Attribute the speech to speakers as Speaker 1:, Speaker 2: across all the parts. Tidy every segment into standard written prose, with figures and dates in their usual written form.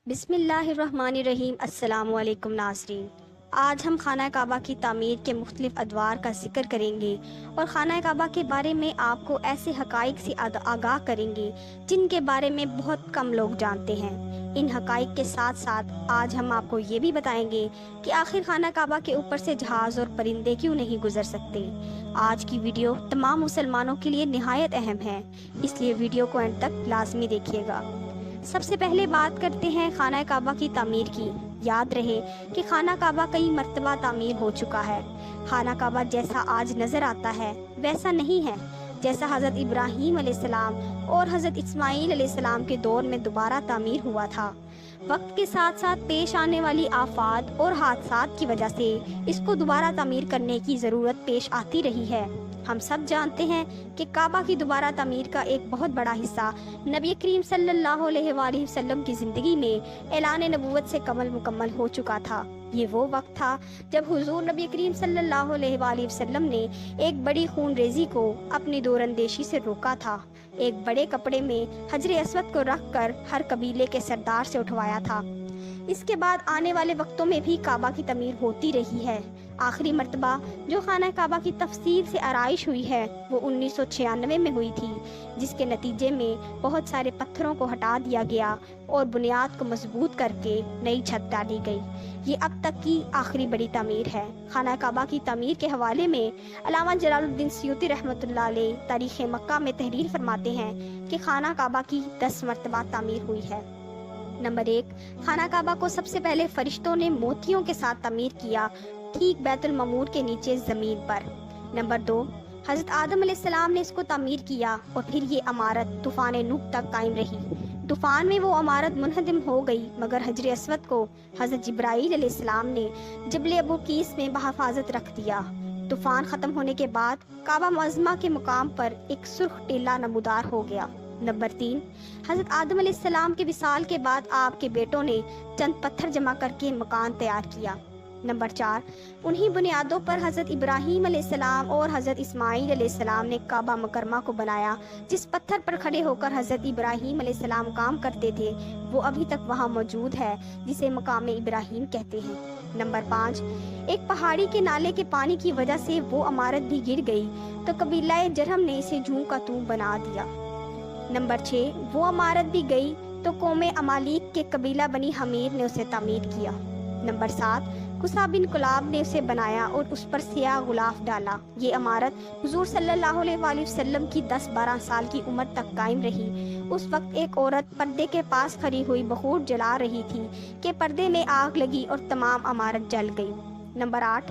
Speaker 1: بسم اللہ الرحمن الرحیم۔ السلام علیکم ناظرین، آج ہم خانہ کعبہ کی تعمیر کے مختلف ادوار کا ذکر کریں گے اور خانہ کعبہ کے بارے میں آپ کو ایسے حقائق سے آگاہ کریں گے جن کے بارے میں بہت کم لوگ جانتے ہیں۔ ان حقائق کے ساتھ ساتھ آج ہم آپ کو یہ بھی بتائیں گے کہ آخر خانہ کعبہ کے اوپر سے جہاز اور پرندے کیوں نہیں گزر سکتے۔ آج کی ویڈیو تمام مسلمانوں کے لیے نہایت اہم ہے، اس لیے ویڈیو کو اینڈ تک لازمی دیکھیے گا۔ سب سے پہلے بات کرتے ہیں خانہ کعبہ کی تعمیر کی۔ یاد رہے کہ خانہ کعبہ کئی مرتبہ تعمیر ہو چکا ہے۔ خانہ کعبہ جیسا آج نظر آتا ہے ویسا نہیں ہے جیسا حضرت ابراہیم علیہ السلام اور حضرت اسماعیل علیہ السلام کے دور میں دوبارہ تعمیر ہوا تھا۔ وقت کے ساتھ ساتھ پیش آنے والی آفات اور حادثات کی وجہ سے اس کو دوبارہ تعمیر کرنے کی ضرورت پیش آتی رہی ہے۔ ہم سب جانتے ہیں کہ کعبہ کی دوبارہ تعمیر کا ایک بہت بڑا حصہ نبی کریم صلی اللہ علیہ وآلہ وسلم کی زندگی میں اعلان نبوت سے مکمل ہو چکا تھا۔ یہ وہ وقت تھا جب حضور نبی کریم صلی اللہ علیہ وآلہ وسلم نے ایک بڑی خون ریزی کو اپنی دور اندیشی سے روکا تھا۔ ایک بڑے کپڑے میں حجر اسود کو رکھ کر ہر قبیلے کے سردار سے اٹھوایا تھا۔ اس کے بعد آنے والے وقتوں میں بھی کعبہ کی تعمیر ہوتی رہی ہے۔ آخری مرتبہ جو خانہ کعبہ کی تفصیل سے آرائش ہوئی ہے وہ 1996 میں ہوئی تھی، جس کے نتیجے میں بہت سارے پتھروں کو ہٹا دیا گیا اور بنیاد کو مضبوط کر کے نئی چھت ڈالی گئی۔ یہ اب تک کی آخری بڑی تعمیر ہے۔ خانہ کعبہ کی تعمیر کے حوالے میں علامہ جلال الدین سیوطی رحمۃ اللہ علیہ تاریخ مکہ میں تحریر فرماتے ہیں کہ خانہ کعبہ کی 10 مرتبہ تعمیر ہوئی ہے۔ نمبر 1، خانہ کعبہ کو سب سے پہلے فرشتوں نے موتیوں کے ساتھ تعمیر کیا، ٹھیک بیت المعمور کے نیچے زمین پر۔ نمبر 2، حضرت آدم علیہ السلام نے اس کو تعمیر کیا اور پھر یہ عمارت طوفان نوح تک قائم رہی۔ طوفان میں وہ عمارت منہدم ہو گئی، مگر حجر اسود کو حضرت جبرائیل علیہ السلام نے جبل ابو قیس میں بحفاظت رکھ دیا۔ طوفان ختم ہونے کے بعد کعبہ معظمہ کے مقام پر ایک سرخ ٹیلہ نمودار ہو گیا۔ نمبر 3، حضرت آدم علیہ السلام کے وصال کے بعد آپ کے بیٹوں نے چند پتھر جمع کر کے مکان تیار کیا۔ نمبر 4، انہی بنیادوں پر حضرت ابراہیم علیہ السلام اور حضرت اسماعیل علیہ السلام نے کعبہ مکرمہ کو بنایا۔ جس پتھر پر کھڑے ہو کر حضرت ابراہیم علیہ السلام کام کرتے تھے وہ ابھی تک وہاں موجود ہے، جسے مقام ابراہیم کہتے ہیں۔ نمبر 5، ایک پہاڑی کے نالے کے پانی کی وجہ سے وہ عمارت بھی گر گئی تو قبیلہ جرہم نے اسے جوں کا توں بنا دیا۔ نمبر 6، وہ عمارت بھی گئی تو قوم عمالیق کے قبیلہ بنی حمیر نے اسے تعمیر کیا۔ نمبر 7، قصا بن کلاب نے اسے بنایا اور اس پر سیاہ غلاف ڈالا۔ یہ عمارت حضور صلی اللہ علیہ وآلہ وسلم کی 10-12 سال کی عمر تک قائم رہی۔ اس وقت ایک عورت پردے کے پاس کھڑی ہوئی بخور جلا رہی تھی کہ پردے میں آگ لگی اور تمام عمارت جل گئی۔ نمبر 8،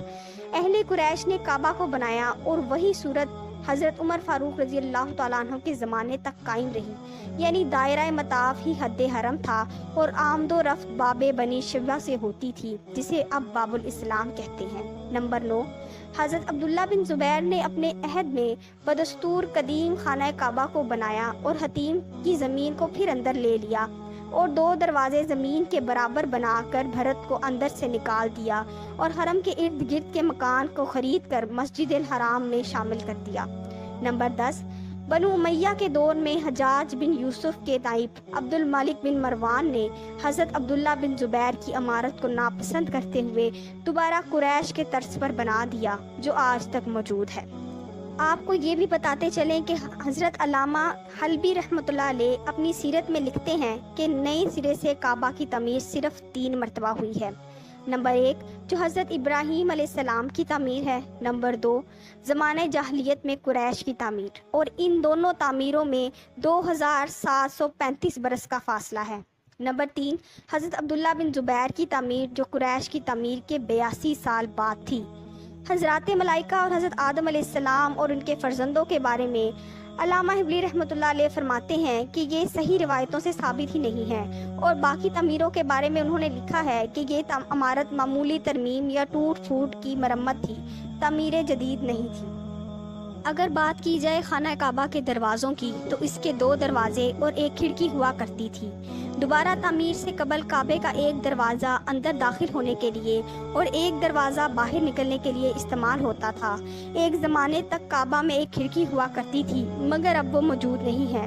Speaker 1: اہل قریش نے کعبہ کو بنایا اور وہی صورت حضرت عمر فاروق رضی اللہ تعالیٰ عنہ کے زمانے تک قائم رہی، یعنی دائرہ مطاف ہی حد حرم تھا اور آمد و رفت باب بنی شیبہ سے ہوتی تھی، جسے اب باب الاسلام کہتے ہیں۔ نمبر 9، حضرت عبداللہ بن زبیر نے اپنے عہد میں بدستور قدیم خانہ کعبہ کو بنایا اور حتیم کی زمین کو پھر اندر لے لیا اور 2 دروازے زمین کے برابر بنا کر بھرت کو اندر سے نکال دیا اور حرم کے ارد گرد کے مکان کو خرید کر مسجد الحرام میں شامل کر دیا۔ نمبر 10، بنو امیہ کے دور میں حجاج بن یوسف کے نائب عبد الملک بن مروان نے حضرت عبداللہ بن زبیر کی عمارت کو ناپسند کرتے ہوئے دوبارہ قریش کے طرز پر بنا دیا، جو آج تک موجود ہے۔ آپ کو یہ بھی بتاتے چلیں کہ حضرت علامہ حلبی رحمۃ اللہ علیہ اپنی سیرت میں لکھتے ہیں کہ نئے سرے سے کعبہ کی تعمیر صرف 3 مرتبہ ہوئی ہے۔ نمبر 1، جو حضرت ابراہیم علیہ السلام کی تعمیر ہے۔ نمبر 2، زمانہ جاہلیت میں قریش کی تعمیر، اور ان دونوں تعمیروں میں 2735 برس کا فاصلہ ہے۔ نمبر 3، حضرت عبداللہ بن زبیر کی تعمیر، جو قریش کی تعمیر کے 82 سال بعد تھی۔ حضرات ملائکہ اور حضرت آدم علیہ السلام اور ان کے فرزندوں کے بارے میں علامہ حبلی رحمۃ اللہ علیہ فرماتے ہیں کہ یہ صحیح روایتوں سے ثابت ہی نہیں ہے، اور باقی تعمیروں کے بارے میں انہوں نے لکھا ہے کہ یہ عمارت معمولی ترمیم یا ٹوٹ پھوٹ کی مرمت تھی، تعمیر جدید نہیں تھی۔ اگر بات کی جائے خانہ کعبہ کے دروازوں کی تو اس کے 2 دروازے اور ایک کھڑکی ہوا کرتی تھی۔ دوبارہ تعمیر سے قبل کعبے کا ایک دروازہ اندر داخل ہونے کے لیے اور ایک دروازہ باہر نکلنے کے لیے استعمال ہوتا تھا۔ ایک زمانے تک کعبہ میں ایک کھڑکی ہوا کرتی تھی، مگر اب وہ موجود نہیں ہے۔